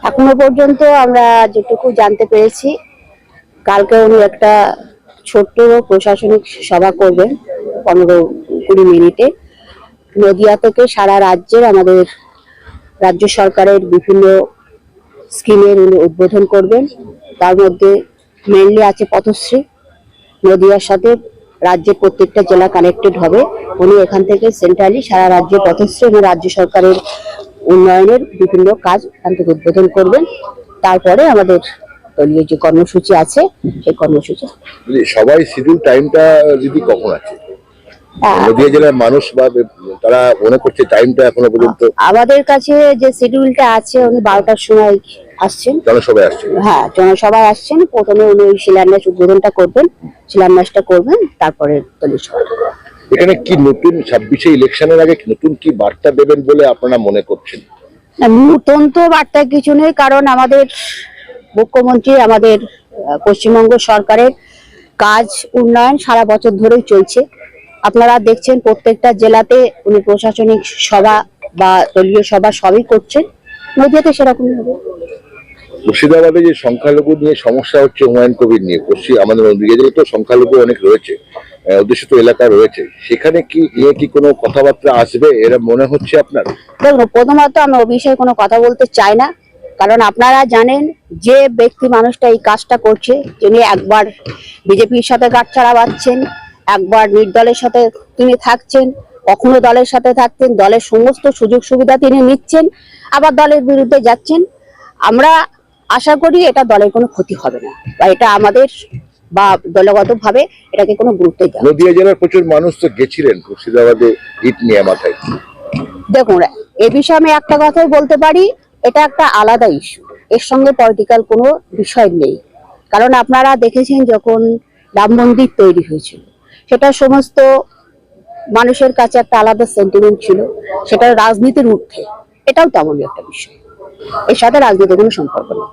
এখনো পর্যন্ত আমরা যেটুকু জানতে পেরেছি, কালকে উনি একটা ছোট্ট প্রশাসনিক সভা করবেন 15-20 মিনিটে। নদিয়া থেকে সারা রাজ্যের আমাদের রাজ্য সরকারের বিভিন্ন স্কিমের উনি উদ্বোধন করবেন। তার মধ্যে মেনলি আছে পথশ্রী। নদিয়ার সাথে রাজ্যের প্রত্যেকটা জেলা কানেক্টেড হবে। উনি এখান থেকে সেন্ট্রালি সারা রাজ্যে পথশ্রী এবং রাজ্য সরকারের উন্নয়নের বিভিন্ন কাজ এখান থেকে উদ্বোধন করবেন। তারপরে আমাদের দলীয় যে কর্মসূচি আছে সেই কর্মসূচি। সবাই শিডিউল টাইমটা যদি কখন আছে নদিয়া জেলার মানুষ বা তারা মনে করছে টাইমটা এখনো পর্যন্ত? আমাদের কাছে যে শিডিউলটা আছে, উনি 12টার সময় আসছেন, জনসভায় আসছেন। হ্যাঁ, জনসভায় আসছেন। প্রথমে উনি শিলান্যাস উদ্বোধনটা করবেন, শিলান্যাসটা করবেন, তারপরে দলীয় সভা। এখানে কি নতুন 26-এ ইলেকশনের আগে নতুন কি বার্তা দেবেন বলে আপনারা মনে করছেন? নতুন তো বার্তা কিছু নেই, কারণ আমাদের মুখ্যমন্ত্রী, আমাদের পশ্চিমবঙ্গ সরকারের কাজ উন্নয়ন সারা বছর ধরেই চলছে। আপনারা দেখছেন প্রত্যেকটা জেলাতে উনি প্রশাসনিক সভা বা দলীয় সভা সবই করছেন। নদিয়াতে সেরকমই হবে। মুর্শিদাবাদে যে সংখ্যালঘু নিয়ে সমস্যা হচ্ছে, হুমায়ুন কবির নিয়ে, আমাদের নদিয়া জেলায় তো সংখ্যালঘু অনেক রয়েছে, অধ্যুষিত এলাকা রয়েছে, সেখানে কি নিয়ে কি কোনো কথাবার্তা আসবে এরা মনে হচ্ছে আপনার? দেখুন, প্রথমত আমি ও বিষয়ে কোনো কথা বলতে চাই না, কারণ আপনারা জানেন যে ব্যক্তি মানুষটা এই কাজটা করছে, তিনি একবার বিজেপির সাথে গাঁটছড়া বাঁধছেন, একবার নির্দলের সাথে তিনি থাকছেন, কখনো দলের সাথে থাকতেন, দলের সমস্ত সুযোগ সুবিধা তিনি নিচ্ছেন, আবার দলের বিরুদ্ধে যাচ্ছেন। আমরা আশা করি এটা দলের কোনো ক্ষতি হবে না, বা এটা আমাদের বা দলগত ভাবে এটাকে কোনো গুরুত্ব দেয়। নদিয়া জেলার প্রচুর মানুষ তো গেছিলেন মুর্শিদাবাদে ইট নিয়ে মাথায়। দেখুন, এ বিষয়ে আমি একটা কথাই বলতে পারি, এটা একটা আলাদা ইস্যু, এর সঙ্গে পলিটিক্যাল কোনো বিষয় নেই। কারণ আপনারা দেখেছেন যখন রাম মন্দির তৈরি হয়েছিল, সেটা সমস্ত মানুষের কাছে একটা আলাদা সেন্টিমেন্ট ছিল, সেটা রাজনীতির ঊর্ধ্বে। এটাও তেমনই একটা বিষয়, এর সাথে রাজনীতির কোনো সম্পর্ক নেই।